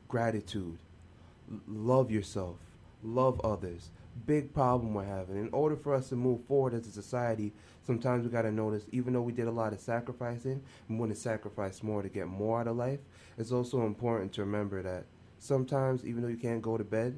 gratitude, love yourself, love others. Big problem we're having. In order for us to move forward as a society, sometimes we got to notice, even though we did a lot of sacrificing, we want to sacrifice more to get more out of life. It's also important to remember that sometimes, even though you can't go to bed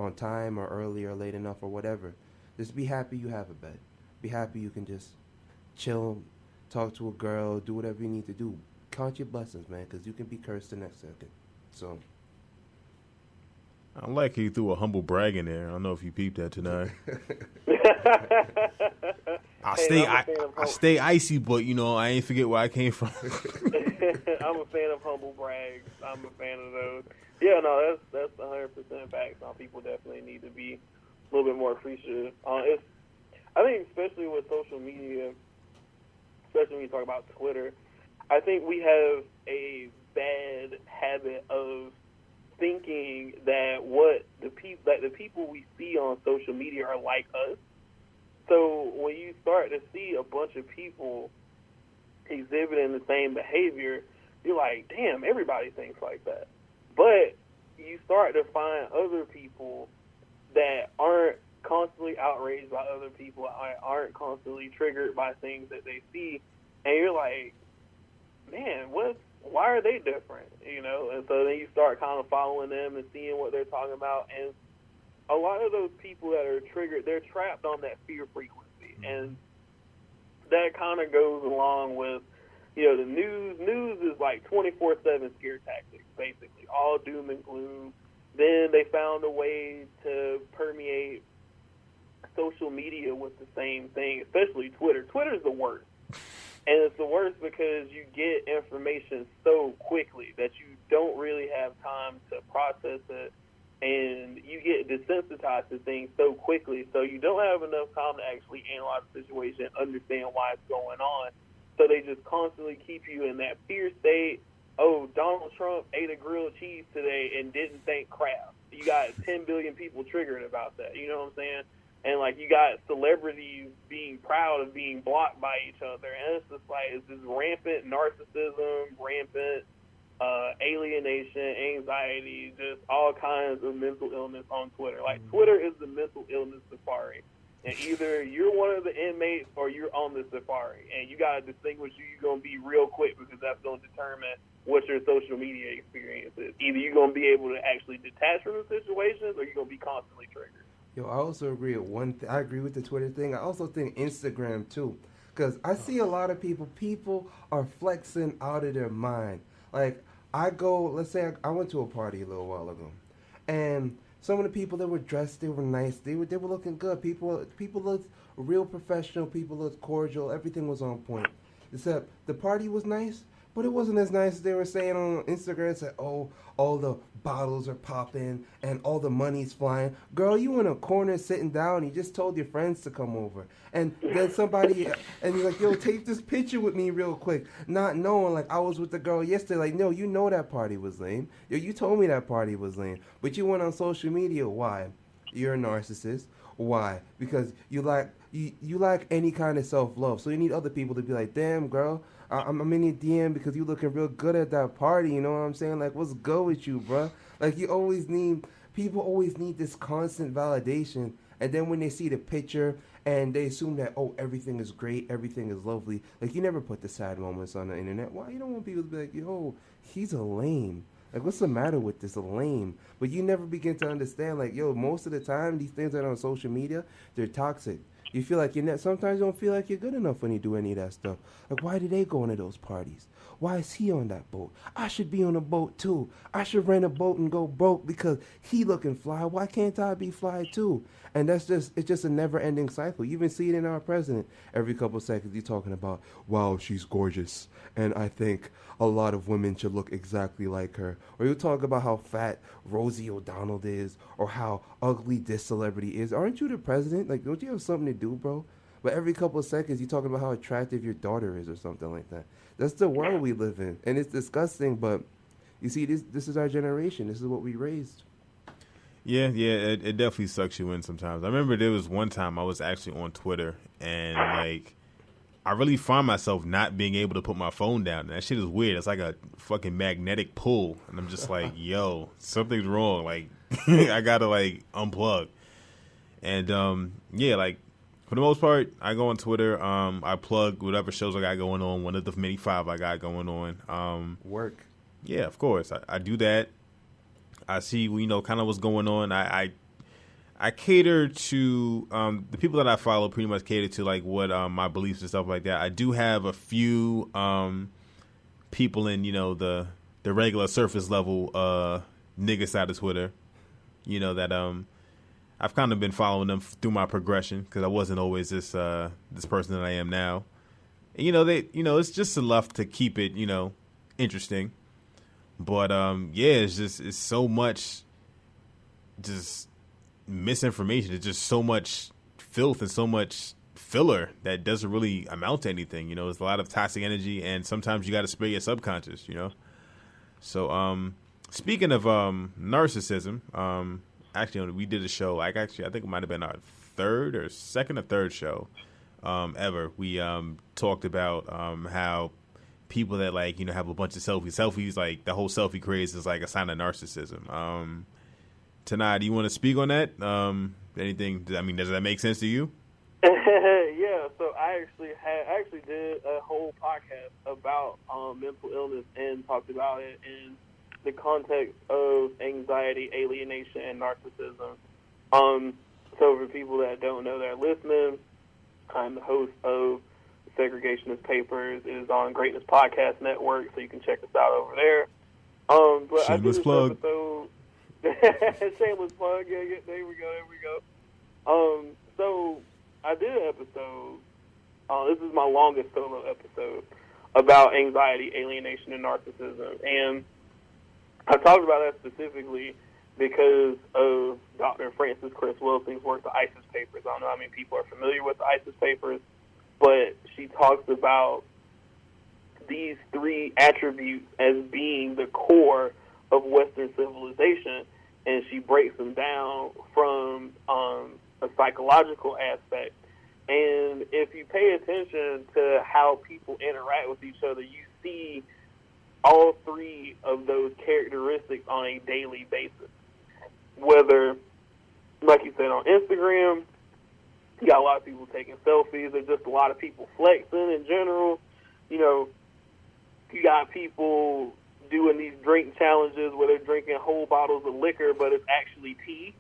on time or early or late enough or whatever, just be happy you have a bed. Be happy you can just chill, talk to a girl, do whatever you need to do. Count your blessings, man, because you can be cursed the next second. So. I like he threw a humble brag in there. I don't know if you peeped that tonight. I stay icy, but I ain't forget where I came from. I'm a fan of humble brags. I'm a fan of those. Yeah, no, that's 100% facts. People definitely need to be a little bit more appreciative. I think especially with social media, especially when you talk about Twitter, I think we have a bad habit of thinking that the people we see on social media are like us. So when you start to see a bunch of people exhibiting the same behavior, you're like, damn, everybody thinks like that. But you start to find other people that aren't constantly outraged by other people, aren't constantly triggered by things that they see, and you're like, man, why are they different? And so then you start kind of following them and seeing what they're talking about. And a lot of those people that are triggered, they're trapped on that fear frequency. And that kind of goes along with, the news. News is like 24/7 scare tactics, basically, all doom and gloom. Then they found a way to permeate social media with the same thing, especially Twitter. Twitter's the worst. And it's the worst because you get information so quickly that you don't really have time to process it, and you get desensitized to things so quickly, so you don't have enough time to actually analyze the situation, understand why it's going on. So they just constantly keep you in that fear state. Oh, Donald Trump ate a grilled cheese today and didn't think Kraft. You got 10 billion people triggered about that. You know what I'm saying? And, you got celebrities being proud of being blocked by each other. And it's just it's this rampant narcissism, rampant alienation, anxiety, just all kinds of mental illness on Twitter. Twitter is the mental illness safari. And either you're one of the inmates or you're on the safari. And you got to distinguish who you're going to be real quick, because that's going to determine what your social media experience is. Either you're going to be able to actually detach from the situations, or you're going to be constantly triggered. Yo, I also agree with one thing. I agree with the Twitter thing. I also think Instagram too, because I see a lot of people are flexing out of their mind. Let's say I went to a party a little while ago, and some of the people that were dressed, they were nice, they were looking good. People looked real professional. People looked cordial. Everything was on point, except the party was nice. But it wasn't as nice as they were saying on Instagram. It said, oh, all the bottles are popping and all the money's flying. Girl, you in a corner sitting down. You just told your friends to come over. And then somebody, and you're like, yo, take this picture with me real quick. Not knowing, I was with the girl yesterday. No, you know that party was lame. Yo, you told me that party was lame. But you went on social media. Why? You're a narcissist. Why? Because you lack any kind of self-love. So you need other people to be like, damn, girl, I'm in your DM because you looking real good at that party. You know what I'm saying? What's good with you, bro? People always need this constant validation. And then when they see the picture and they assume that, oh, everything is great, everything is lovely. You never put the sad moments on the internet. Why? You don't want people to be like, yo, he's a lame. What's the matter with this lame? But you never begin to understand, yo, most of the time, these things that are on social media, they're toxic. You feel like sometimes you don't feel like you're good enough when you do any of that stuff. Why do they go into those parties? Why is he on that boat? I should be on a boat too. I should rent a boat and go broke because he looking fly. Why can't I be fly too? And it's just a never-ending cycle. You even see it in our president. Every couple of seconds, he's talking about, wow, she's gorgeous. And I think a lot of women should look exactly like her. Or you talk about how fat Rosie O'Donnell is, or how ugly this celebrity is. Aren't you the president? Don't you have something to do, bro? But every couple of seconds, you're talking about how attractive your daughter is or something like that. That's the world we live in. And it's disgusting, but you see, this is our generation. This is what we raised. Yeah, it definitely sucks you in sometimes. I remember there was one time I was actually on Twitter, and I really find myself not being able to put my phone down. That shit is weird. It's like a fucking magnetic pull, and I'm just like, yo, something's wrong. Like, I gotta like unplug. And yeah, like for the most part, I go on Twitter. I plug whatever shows I got going on. One of the many 5 I got going on. Work. Yeah, of course, I do that. I see, kind of what's going on. I cater to the people that I follow. Pretty much cater to like what my beliefs and stuff like that. I do have a few people in the regular surface level nigga side of Twitter. That I've kind of been following them through my progression because I wasn't always this person that I am now. And, it's just enough to keep it interesting. But yeah, it's so much just misinformation. It's just so much filth and so much filler that doesn't really amount to anything. It's a lot of toxic energy, and sometimes you got to spare your subconscious. So speaking of narcissism, actually we did a show. I think it might have been our second or third show ever. We talked about how people that have a bunch of selfies, like the whole selfie craze is like a sign of narcissism. Tanai, do you want to speak on that? Anything? Does that make sense to you? Yeah. So I actually did a whole podcast about mental illness and talked about it in the context of anxiety, alienation, and narcissism. So for people that don't know that are listening, I'm the host of Segregationist Papers. It is on Greatness Podcast Network, so you can check us out over there. But shameless plug. Shameless plug. Yeah, there we go. So I did an episode. This is my longest solo episode about anxiety, alienation, and narcissism, and I talked about that specifically because of Dr. Frances Cress Welsing's work, the ISIS Papers. I don't know how many people are familiar with the ISIS Papers, but she talks about these 3 attributes as being the core of Western civilization, and she breaks them down from a psychological aspect. And if you pay attention to how people interact with each other, you see all 3 of those characteristics on a daily basis. Whether, like you said, on Instagram, you got a lot of people taking selfies. There's just a lot of people flexing in general. You got people doing these drink challenges where they're drinking whole bottles of liquor, but it's actually tea.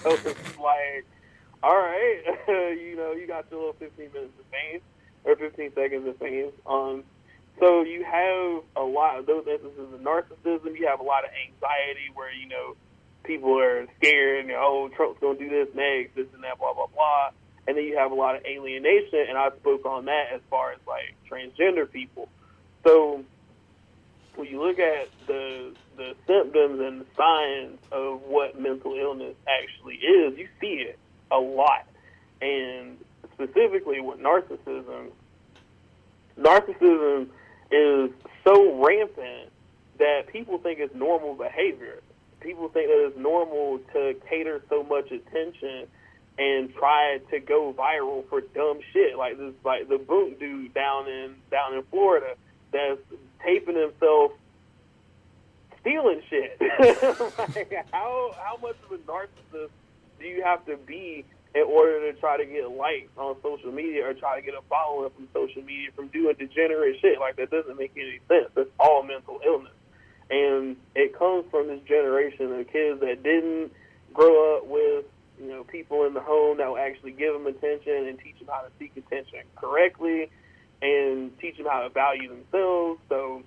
So it's like, all right, you got your little 15 minutes of fame or 15 seconds of fame. So you have a lot of those instances of narcissism. You have a lot of anxiety where, people are scared and, Trump's going to do this next, this and that, blah, blah, blah. And then you have a lot of alienation, and I spoke on that as far as, like, transgender people. So when you look at the symptoms and the signs of what mental illness actually is, you see it a lot. And specifically with narcissism is so rampant that people think it's normal behavior. People think that it's normal to cater so much attention and try to go viral for dumb shit, like the boot dude down in Florida that's taping himself stealing shit. Like, how much of a narcissist do you have to be in order to try to get likes on social media or try to get a following from social media from doing degenerate shit? Like, that doesn't make any sense. That's all mental illness. And it comes from this generation of kids that didn't grow up with, people in the home that will actually give them attention and teach them how to seek attention correctly and teach them how to value themselves. So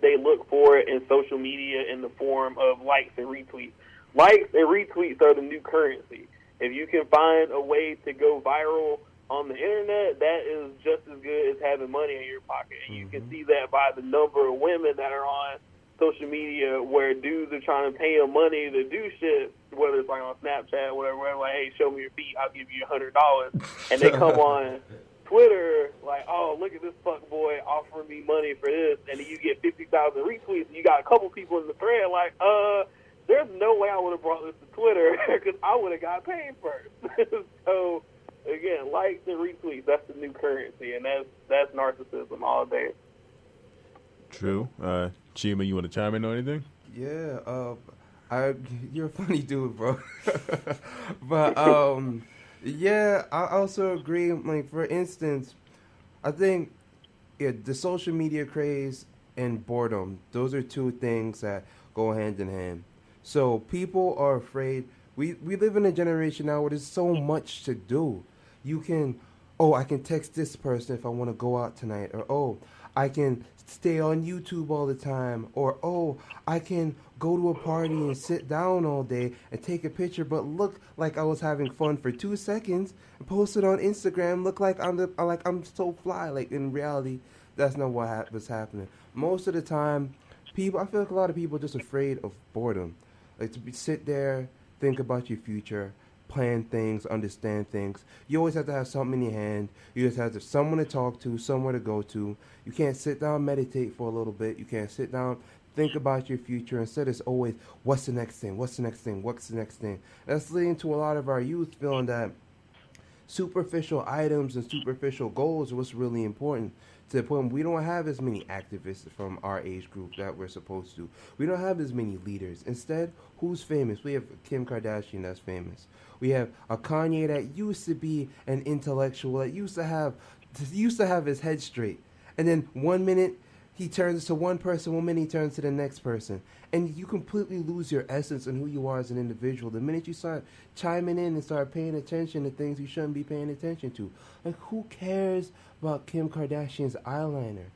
they look for it in social media in the form of likes and retweets. Likes and retweets are the new currency. If you can find a way to go viral on the internet, that is just as good as having money in your pocket. And you can see that by the number of women that are on social media where dudes are trying to pay them money to do shit, whether it's like on Snapchat or whatever, like, hey, show me your feet, I'll give you $100. And they come on Twitter like, oh, look at this fuck boy offering me money for this, and then you get 50,000 retweets, and you got a couple people in the thread like, there's no way I would have brought this to Twitter because I would have got paid first. So again, likes and retweets. That's the new currency, and that's narcissism all day. True. Chima, you want to chime in on anything? Yeah, you're a funny dude, bro. But yeah, I also agree. Like, for instance, I think the social media craze and boredom, those are two things that go hand in hand. So people are afraid. We live in a generation now where there's so much to do. You can, oh, I can text this person if I want to go out tonight, or oh, I can stay on YouTube all the time, or oh, I can go to a party and sit down all day and take a picture, but look like I was having fun for 2 seconds and post it on Instagram. Look like I'm so fly. Like, in reality, that's not what was happening. Most of the time, I feel like a lot of people are just afraid of boredom. Like, sit there, think about your future, plan things, understand things. You always have to have something in your hand. You just have to have someone to talk to, somewhere to go to. You can't sit down, meditate for a little bit. You can't sit down, think about your future. Instead, it's always, what's the next thing? What's the next thing? What's the next thing? That's leading to a lot of our youth feeling that superficial items and superficial goals are what's really important. To the point we don't have as many activists from our age group that we're supposed to. We don't have as many leaders. Instead, who's famous? We have Kim Kardashian that's famous. We have a Kanye that used to be an intellectual, that used to have his head straight. And then 1 minute he turns to one person, 1 minute he turns to the next person. And you completely lose your essence and who you are as an individual. The minute you start chiming in and start paying attention to things you shouldn't be paying attention to. Like, who cares about Kim Kardashian's eyeliner?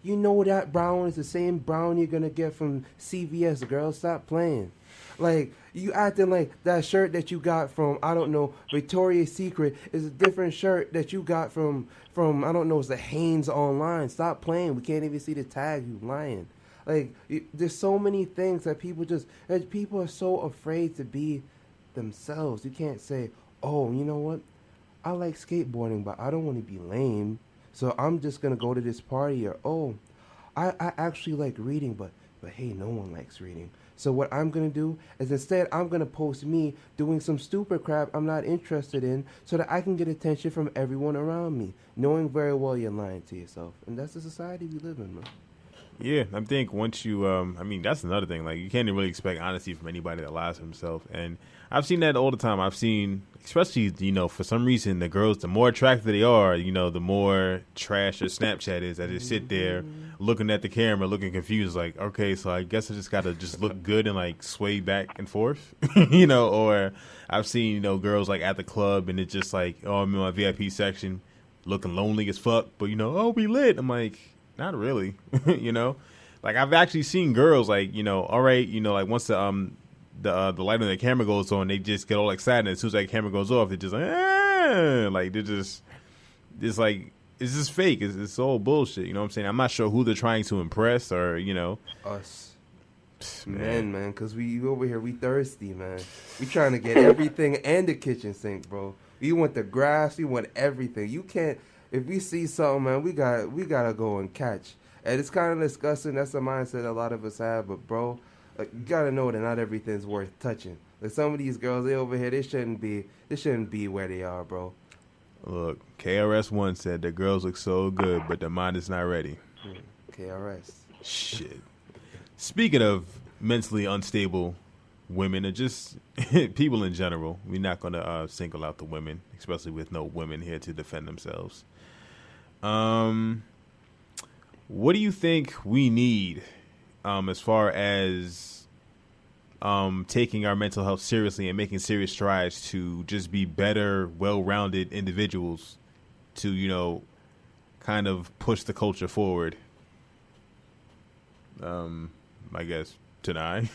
You know that brown is the same brown you're going to get from CVS, girl. Stop playing. Like, you acting like that shirt that you got from, I don't know, Victoria's Secret is a different shirt that you got from I don't know, it's the Hanes online. Stop playing. We can't even see the tag. You lying. Like, there's so many things that people are so afraid to be themselves. You can't say, oh, you know what? I like skateboarding, but I don't want to be lame. So I'm just going to go to this party. Or, oh, I actually like reading, but hey, no one likes reading. So what I'm going to do is instead I'm going to post me doing some stupid crap I'm not interested in so that I can get attention from everyone around me, knowing very well you're lying to yourself. And that's the society we live in, man. Yeah, I think once you, that's another thing. Like, you can't really expect honesty from anybody that lies to himself. And I've seen that all the time. I've seen, especially, for some reason, the girls, the more attractive they are, the more trash their Snapchat is. I just sit there looking at the camera, looking confused, like, okay, so I guess I just got to just look good and, like, sway back and forth, or I've seen, girls, like, at the club and it's just like, oh, I'm in my VIP section looking lonely as fuck, but, oh, we lit. I'm like, not really, Like, I've actually seen girls, like, all right, like, once the light on the camera goes on, they just get all excited. As soon as that camera goes off, they're just like they're just, it's like, it's just fake. It's all bullshit. You know what I'm saying? I'm not sure who they're trying to impress, or us, man, because we over here, we thirsty, man. We trying to get everything and the kitchen sink, bro. We want the grass, we want everything. You can't. If we see something, man, we gotta go and catch. And it's kind of disgusting. That's the mindset a lot of us have. But, bro, like, you gotta know that not everything's worth touching. Like, some of these girls, they over here, they shouldn't be where they are, bro. Look, KRS-One said the girls look so good, but their mind is not ready. KRS. Shit. Speaking of mentally unstable women, or just people in general, we're not gonna single out the women, especially with no women here to defend themselves. What do you think we need as far as taking our mental health seriously and making serious strides to just be better, well-rounded individuals to, kind of push the culture forward? I guess Tanai.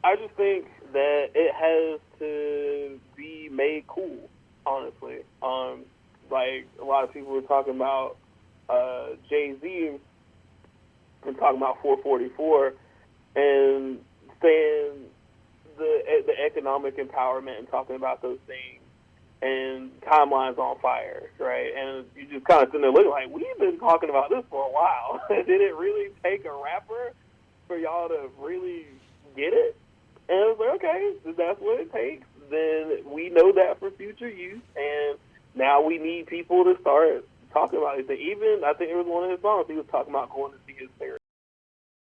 I just think that it has to be made cool, honestly. Like, a lot of people were talking about Jay-Z and talking about 444 and saying the economic empowerment and talking about those things, and Timeline's on fire, right? And you just kind of sitting there looking like, we've been talking about this for a while. Did it really take a rapper for y'all to really get it? And I was like, okay, if that's what it takes, then we know that for future use, and now we need people to start talking about it. Even, I think it was one of his songs, he was talking about going to see his therapist.